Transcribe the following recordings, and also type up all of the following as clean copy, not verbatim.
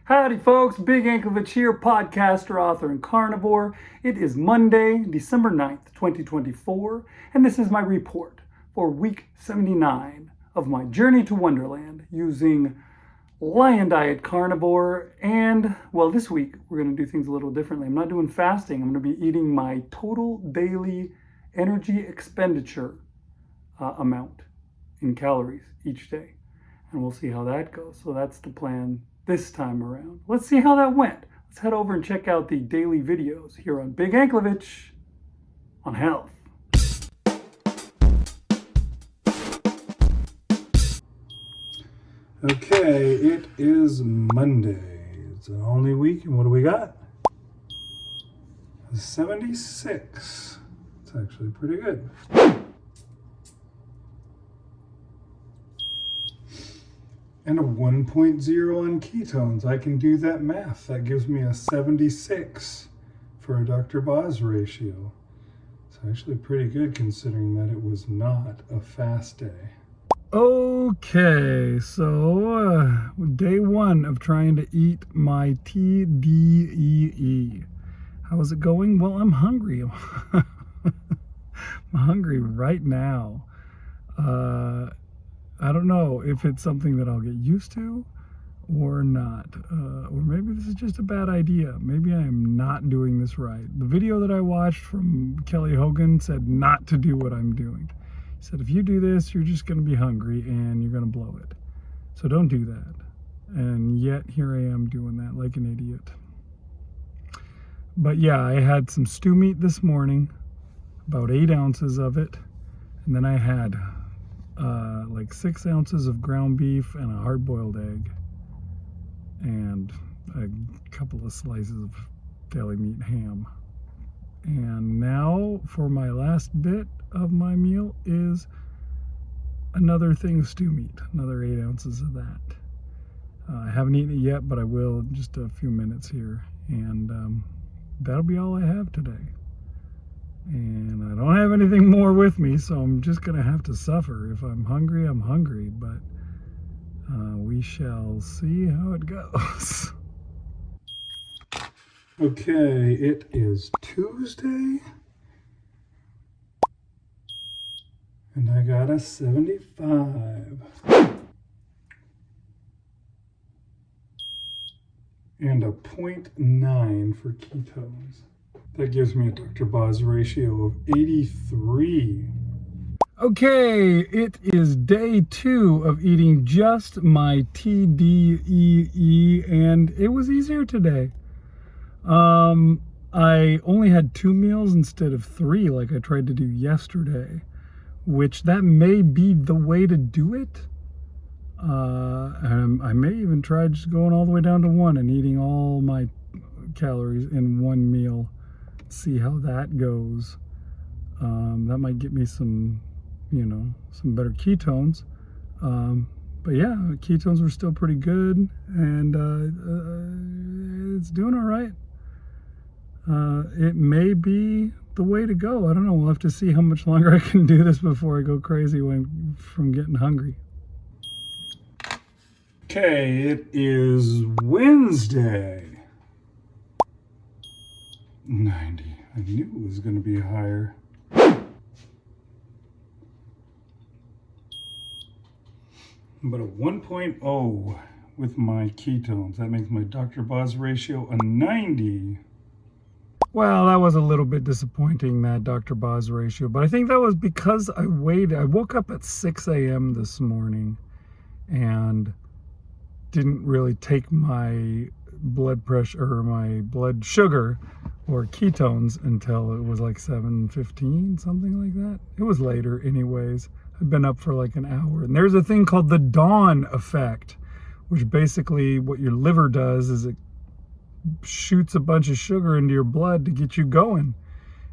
Howdy folks, Big Anklevich here, podcaster, author, and carnivore. It is Monday, December 9th, 2024, and this is my report for week 79 of my journey to Wonderland using Lion Diet Carnivore. And, well, this week we're going to do things a little differently. I'm not doing fasting. I'm going to be eating my Total Daily Energy Expenditure amount in calories each day. And we'll see how that goes. So that's the plan this time around. Let's see how that went. Let's head over and check out the daily videos here on Big Anklevich on health. Okay, it is Monday. It's an all-new week, and what do we got? 76. It's actually pretty good. And a 1.0 on ketones. I can do that math. That gives me a 76 for a Dr. Boz ratio. It's actually pretty good considering that it was not a fast day. Okay, so day one of trying to eat my TDEE. How is it going? Well, I'm hungry. I'm hungry right now. I don't know if it's something that I'll get used to or not. Or maybe this is just a bad idea. Maybe I am not doing this right. The video that I watched from Kelly Hogan said not to do what I'm doing. He said, if you do this, you're just going to be hungry and you're going to blow it. So don't do that. And yet here I am doing that like an idiot. But yeah, I had some stew meat this morning, about 8 ounces of it. And then I had like 6 ounces of ground beef and a hard-boiled egg and a couple of slices of deli meat ham. And now for my last bit of my meal is another thing of stew meat, another 8 ounces of that. I haven't eaten it yet, but I will in just a few minutes here, and that'll be all I have today. And I don't have anything more with me, so I'm just going to have to suffer. If I'm hungry, I'm hungry, but we shall see how it goes. Okay, it is Tuesday, and I got a 75. And a 0.9 for ketones. That gives me a Dr. Boz ratio of 83. Okay, it is day 2 of eating just my TDEE, and it was easier today. I only had 2 meals instead of 3 like I tried to do yesterday, which that may be the way to do it. I may even try just going all the way down to 1 and eating all my calories in 1 meal. See how that goes. That might get me some, some better ketones. But yeah, ketones were still pretty good, and it's doing all right. It may be the way to go. I don't know. We'll have to see how much longer I can do this before I go crazy from getting hungry. Okay, it is Wednesday. 90. I knew it was going to be higher. But a 1.0 with my ketones. That makes my Dr. Boz ratio a 90. Well, that was a little bit disappointing, that Dr. Boz ratio. But I think that was because I waited. I woke up at 6 a.m. this morning and didn't really take my blood pressure or my blood sugar or ketones until it was like 7:15, something like that. It was later anyways. I'd been up for like an hour. And there's a thing called the dawn effect, which basically what your liver does is it shoots a bunch of sugar into your blood to get you going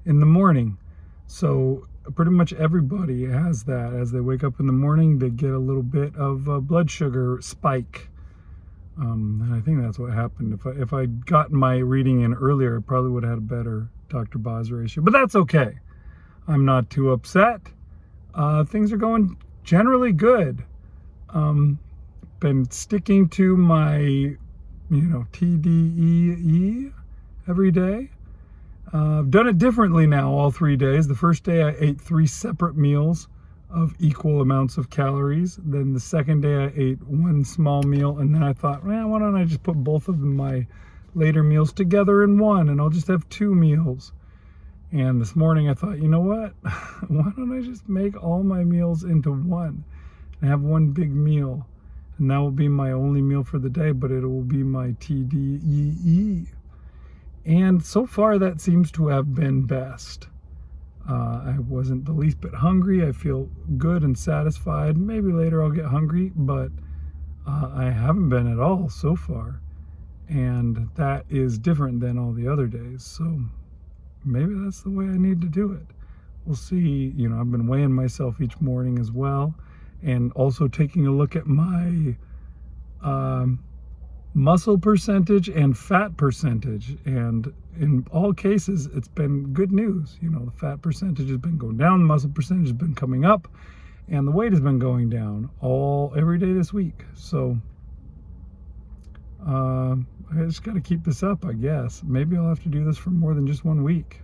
in the morning. So pretty much everybody has that. As they wake up in the morning, they get a little bit of a blood sugar spike. And I think that's what happened. If I'd gotten my reading in earlier, I probably would have had a better Dr. Boz ratio. But that's okay. I'm not too upset. Things are going generally good. Been sticking to my TDEE every day. I've done it differently now all 3 days. The first day I ate 3 separate meals of equal amounts of calories. Then the second day I ate 1 small meal, and then I thought, why don't I just put both of my later meals together in one, and I'll just have 2 meals. And this morning I thought, you know what? Why don't I just make all my meals into one and have one big meal? And that will be my only meal for the day, but it will be my TDEE. And so far that seems to have been best. I wasn't the least bit hungry. I feel good and satisfied. Maybe later I'll get hungry, but I haven't been at all so far. And that is different than all the other days. So maybe that's the way I need to do it. We'll see. I've been weighing myself each morning as well, and also taking a look at my muscle percentage and fat percentage. And in all cases, it's been good news. The fat percentage has been going down, the muscle percentage has been coming up, and the weight has been going down every day this week. So I just got to keep this up, I guess. Maybe I'll have to do this for more than just 1 week.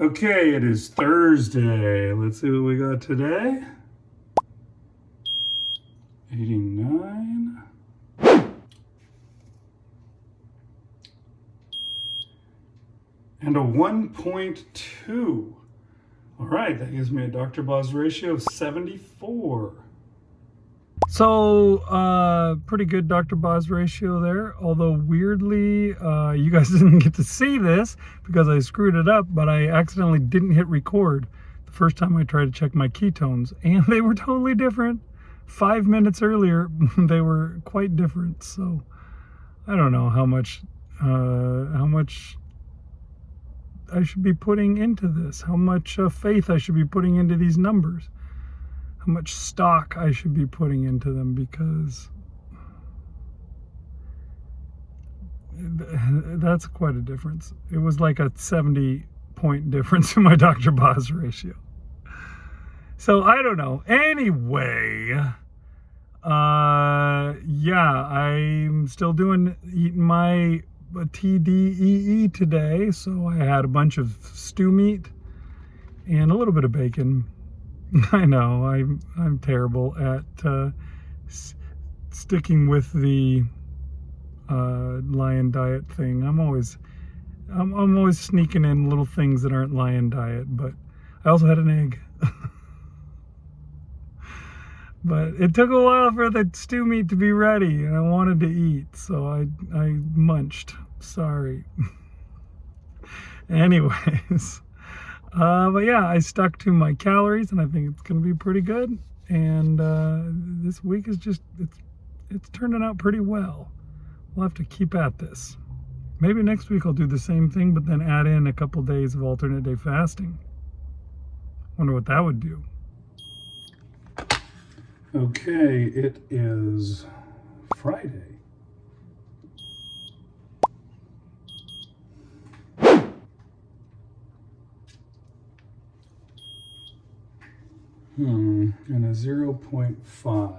Okay, it is Thursday. Let's see what we got today. 89. And a 1.2. All right, that gives me a Dr. Boz ratio of 74. So, pretty good Dr. Boz ratio there. Although weirdly, you guys didn't get to see this because I screwed it up, but I accidentally didn't hit record the first time I tried to check my ketones, and they were totally different. 5 minutes earlier, they were quite different. So, I don't know how much I should be putting into this, how much faith I should be putting into these numbers, how much stock I should be putting into them, because that's quite a difference. It was like a 70-point difference in my Dr. Boz ratio. So I don't know. Anyway, yeah, I'm still eating my TDEE today. So I had a bunch of stew meat and a little bit of bacon. I know I'm terrible at sticking with the lion diet thing. I'm always sneaking in little things that aren't lion diet. But I also had an egg. But it took a while for the stew meat to be ready, and I wanted to eat, so I munched. Sorry. Anyways, but yeah, I stuck to my calories, and I think it's going to be pretty good. And this week is just it's turning out pretty well. We'll have to keep at this. Maybe next week I'll do the same thing, but then add in a couple days of alternate day fasting. Wonder what that would do. Okay, it is Friday. And a 0.5.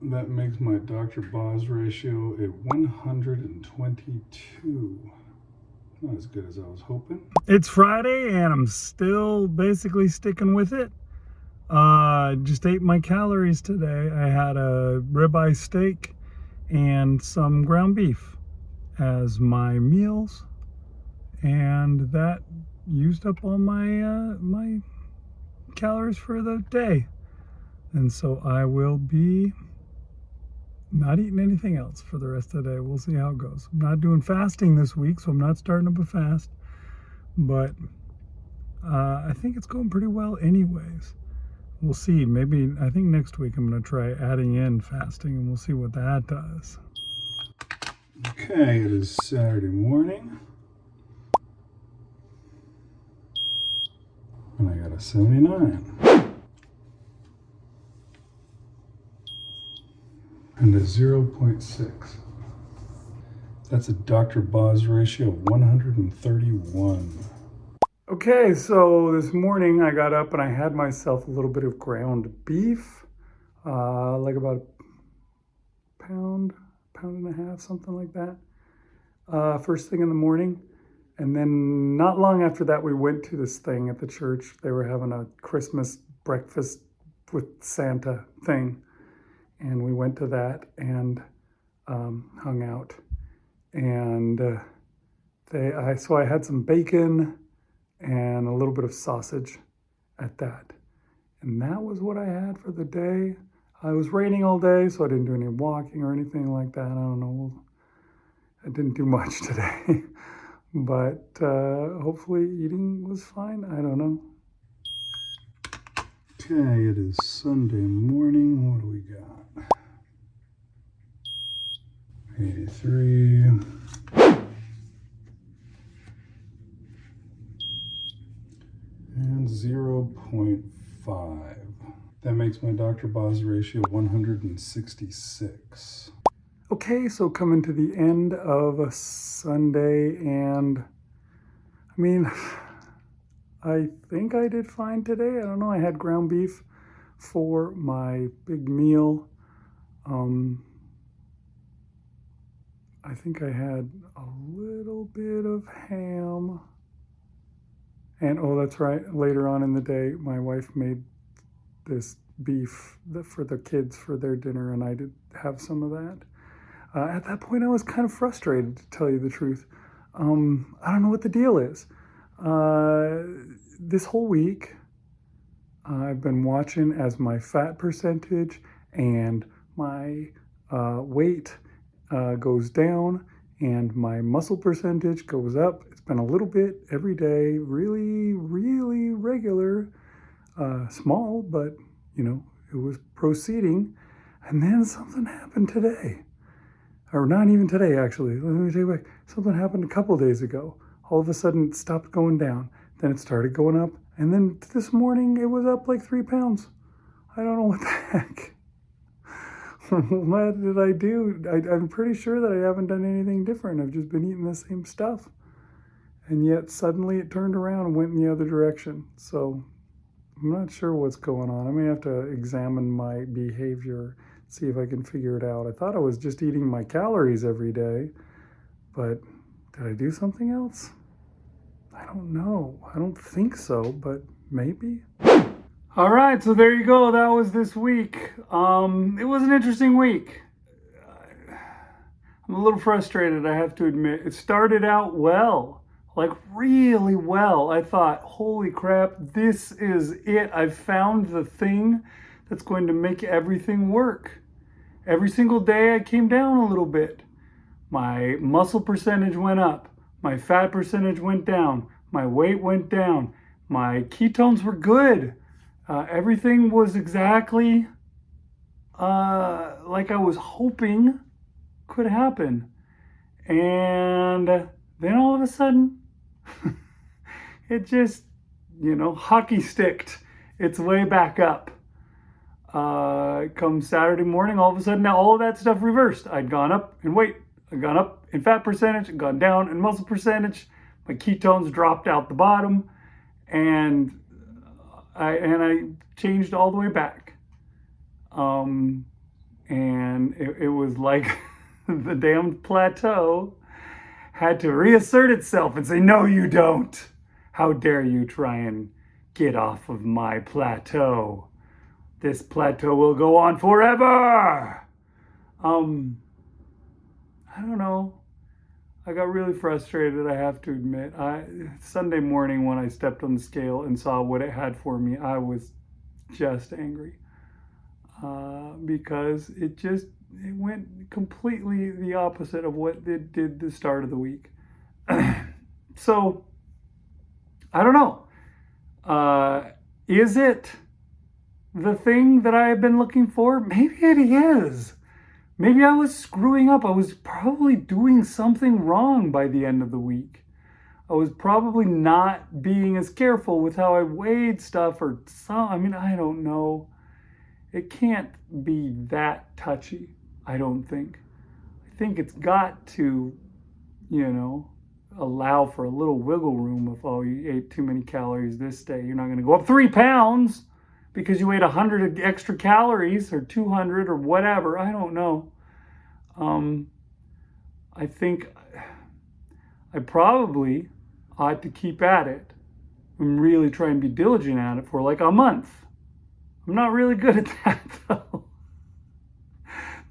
That makes my Dr. Boz ratio a 122. Not as good as I was hoping. It's Friday and I'm still basically sticking with it. Just ate my calories today. I had a ribeye steak and some ground beef as my meals, and that used up all my my calories for the day. And so I will be not eating anything else for the rest of the day. We'll see how it goes. I'm not doing fasting this week, so I'm not starting up a fast, but I think it's going pretty well anyways. We'll see. Maybe, I think next week I'm going to try adding in fasting, and we'll see what that does. Okay, it is Saturday morning. And I got a 79. And a 0.6. That's a Dr. Boz ratio of 131. Okay, so this morning I got up and I had myself a little bit of ground beef, like about a pound pound and a half, something like that, first thing in the morning. And then not long after that, we went to this thing at the church. They were having a Christmas breakfast with Santa thing. And we went to that and hung out. And so I had some bacon and a little bit of sausage at that. And that was what I had for the day. It was raining all day, so I didn't do any walking or anything like that. I don't know. I didn't do much today. But hopefully eating was fine. I don't know. Okay, it is Sunday morning. What do we got? 83. And 0.5. That makes my Dr. Boz ratio 166. Okay, so coming to the end of a Sunday, and I mean, I think I did fine today. I don't know. I had ground beef for my big meal. I think I had a little bit of ham. And oh, that's right. Later on in the day, my wife made this beef for the kids for their dinner, and I did have some of that. At that point, I was kind of frustrated, to tell you the truth. I don't know what the deal is. This whole week, I've been watching as my fat percentage and my weight goes down and my muscle percentage goes up. It's been a little bit every day, really, really regular, small, but, you know, it was proceeding. And then something happened today. Or not even today, actually. Let me take it back. Something happened a couple days ago. All of a sudden, it stopped going down. Then it started going up. And then this morning, it was up like 3 pounds. I don't know what the heck. What did I do? I'm pretty sure that I haven't done anything different. I've just been eating the same stuff. And yet, suddenly, it turned around and went in the other direction. So, I'm not sure what's going on. I may have to examine my behavior, see if I can figure it out. I thought I was just eating my calories every day, but did I do something else? I don't know. I don't think so, but maybe. All right, so there you go. That was this week. It was an interesting week. I'm a little frustrated, I have to admit. It started out well, like really well. I thought, holy crap, this is it. I've found the thing that's going to make everything work. Every single day I came down a little bit. My muscle percentage went up. My fat percentage went down. My weight went down. My ketones were good. Everything was exactly like I was hoping could happen. And then all of a sudden, it just, hockey sticked its way back up. Come Saturday morning, all of a sudden, now all of that stuff reversed. I'd gone up in weight, I'd gone up in fat percentage, I'd gone down in muscle percentage. My ketones dropped out the bottom, and I changed all the way back. And it was like the damn plateau had to reassert itself and say, no, you don't. How dare you try and get off of my plateau? This plateau will go on forever. I don't know. I got really frustrated, I have to admit. Sunday morning when I stepped on the scale and saw what it had for me, I was just angry. Because it went completely the opposite of what it did the start of the week. So, I don't know. Is it the thing that I have been looking for? Maybe it is. Maybe I was screwing up. I was probably doing something wrong by the end of the week. I was probably not being as careful with how I weighed stuff I don't know. It can't be that touchy, I don't think. I think it's got to, allow for a little wiggle room if, you ate too many calories this day. You're not going to go up 3 pounds because you ate 100 extra calories or 200 or whatever. I don't know. I think I probably ought to keep at it and really try and be diligent at it for like a month. I'm not really good at that though.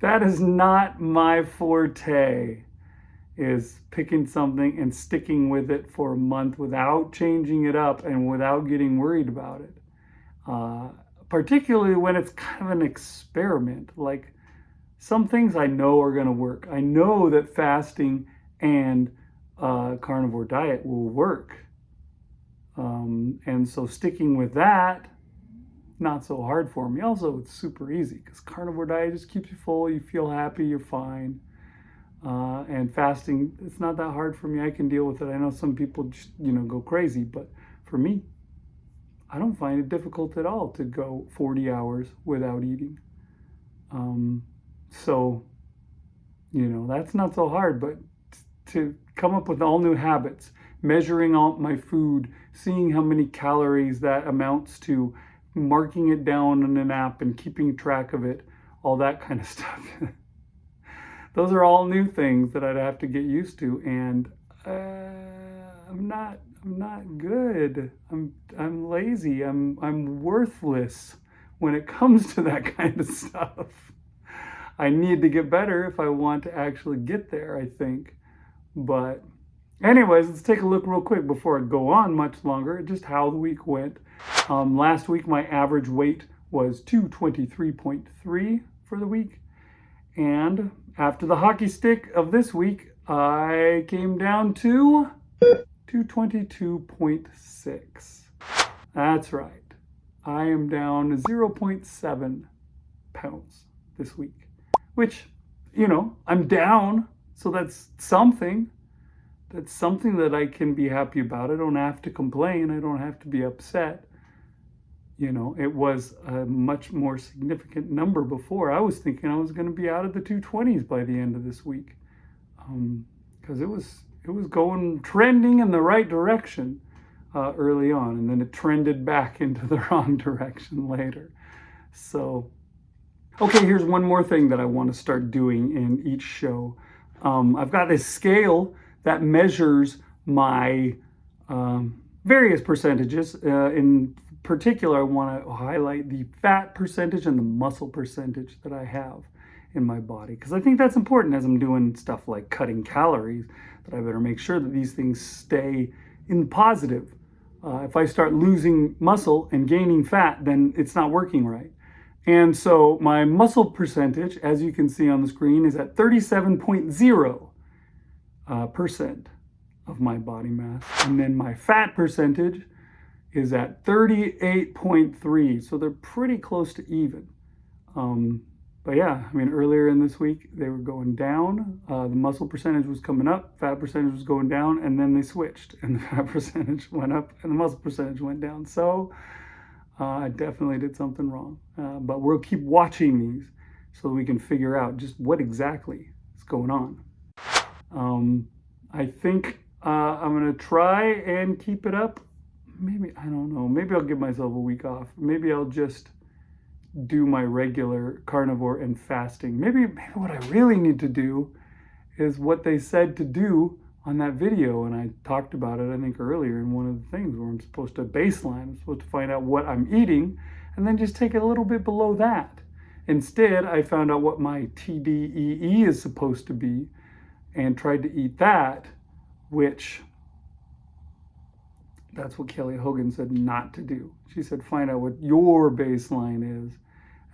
That is not my forte, is picking something and sticking with it for a month without changing it up and without getting worried about it. Particularly when it's kind of an experiment. Like some things I know are going to work. I know that fasting and carnivore diet will work. And so sticking with that, not so hard for me. Also, it's super easy because carnivore diet just keeps you full, you feel happy, you're fine. And fasting, it's not that hard for me. I can deal with it. I know some people just, go crazy, but for me, I don't find it difficult at all to go 40 hours without eating. So, that's not so hard, but to come up with all new habits, measuring out my food, seeing how many calories that amounts to, marking it down on an app and keeping track of it, all that kind of stuff. Those are all new things that I'd have to get used to, and I'm not good. I'm lazy. I'm worthless when it comes to that kind of stuff. I need to get better if I want to actually get there, I think. But anyways, let's take a look real quick before I go on much longer at just how the week went. Last week, my average weight was 223.3 for the week. And after the hockey stick of this week, I came down to 222.6. That's right. I am down 0.7 pounds this week, which, I'm down. So that's something. That's something that I can be happy about. I don't have to complain. I don't have to be upset. It was a much more significant number before. I was thinking I was going to be out of the 220s by the end of this week, because it was trending in the right direction early on, and then it trended back into the wrong direction later. So, okay, here's one more thing that I want to start doing in each show. I've got this scale that measures my various percentages. In particular, I want to highlight the fat percentage and the muscle percentage that I have in my body, because I think that's important as I'm doing stuff like cutting calories, that I better make sure that these things stay in the positive. If I start losing muscle and gaining fat, then it's not working right. And so my muscle percentage, as you can see on the screen, is at 37.0% of my body mass. And then my fat percentage is at 38.3. So they're pretty close to even. But yeah, earlier in this week, they were going down. The muscle percentage was coming up, fat percentage was going down, and then they switched. And the fat percentage went up and the muscle percentage went down. So I definitely did something wrong. But we'll keep watching these so we can figure out just what exactly is going on. I think I'm going to try and keep it up. Maybe, I don't know, maybe I'll give myself a week off. Maybe I'll just do my regular carnivore and fasting. Maybe what I really need to do is what they said to do on that video, and I talked about it, I think, earlier in one of the things where I'm supposed to baseline. I'm supposed to find out what I'm eating and then just take it a little bit below that. Instead, I found out what my TDEE is supposed to be and tried to eat that, which that's what Kelly Hogan said not to do. She said find out what your baseline is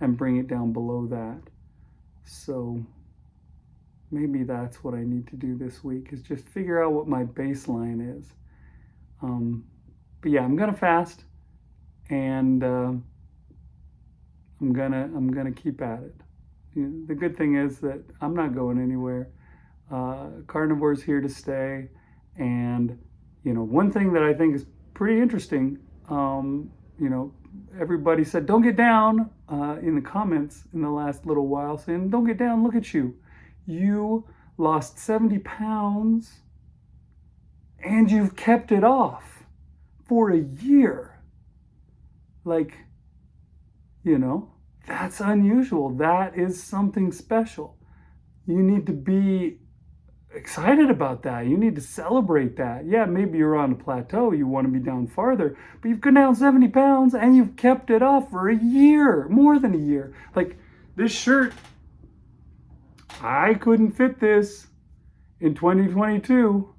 and bring it down below that. So maybe that's what I need to do this week, is just figure out what my baseline is. But yeah, I'm gonna fast, and I'm gonna keep at it. The good thing is that I'm not going anywhere. Carnivore's here to stay, and one thing that I think is pretty interesting, everybody said, don't get down in the comments in the last little while, saying, don't get down, look at you. You lost 70 pounds and you've kept it off for a year. That's unusual. That is something special. You need to be excited about that. You need to celebrate that. Yeah, maybe you're on a plateau, you want to be down farther, but you've gone down 70 pounds and you've kept it off for a year, more than a year. Like this shirt, I couldn't fit this in 2022.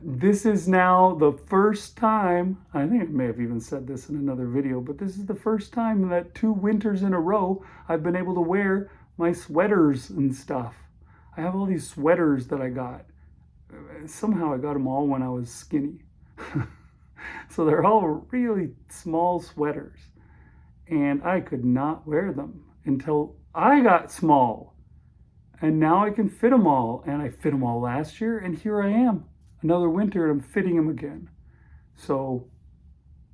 This is now the first time, I think I may have even said this in another video, but this is the first time that 2 winters in a row I've been able to wear my sweaters and stuff. I have all these sweaters that I got. Somehow I got them all when I was skinny. So they're all really small sweaters. And I could not wear them until I got small. And now I can fit them all. And I fit them all last year, and here I am. Another winter, and I'm fitting them again. So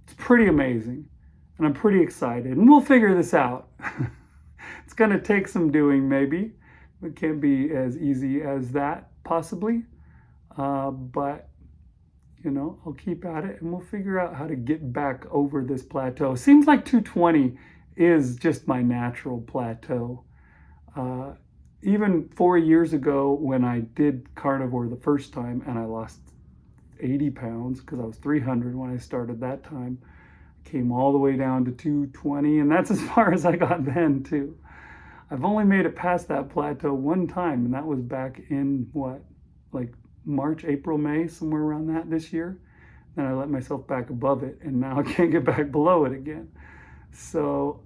it's pretty amazing. And I'm pretty excited. And we'll figure this out. It's going to take some doing, maybe. It can't be as easy as that, possibly. But, you know, I'll keep at it, and we'll figure out how to get back over this plateau. Seems like 220 is just my natural plateau. Even 4 years ago when I did Carnivore the first time and I lost 80 pounds because I was 300 when I started that time, I came all the way down to 220, and that's as far as I got then too. I've only made it past that plateau one time, and that was back in what, like March, April, May, somewhere around that this year. Then I let myself back above it, and now I can't get back below it again. So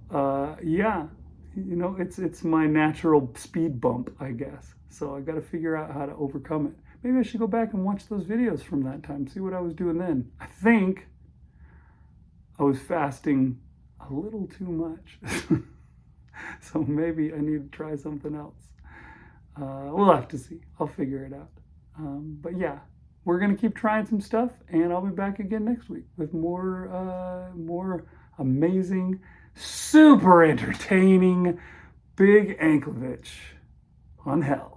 yeah. You know, it's my natural speed bump, I guess. So I got to figure out how to overcome it. Maybe I should go back and watch those videos from that time, see what I was doing then. I think I was fasting a little too much. So maybe I need to try something else. We'll have to see. I'll figure it out. But yeah, we're going to keep trying some stuff, and I'll be back again next week with more amazing, super entertaining Big Anklevich on hell.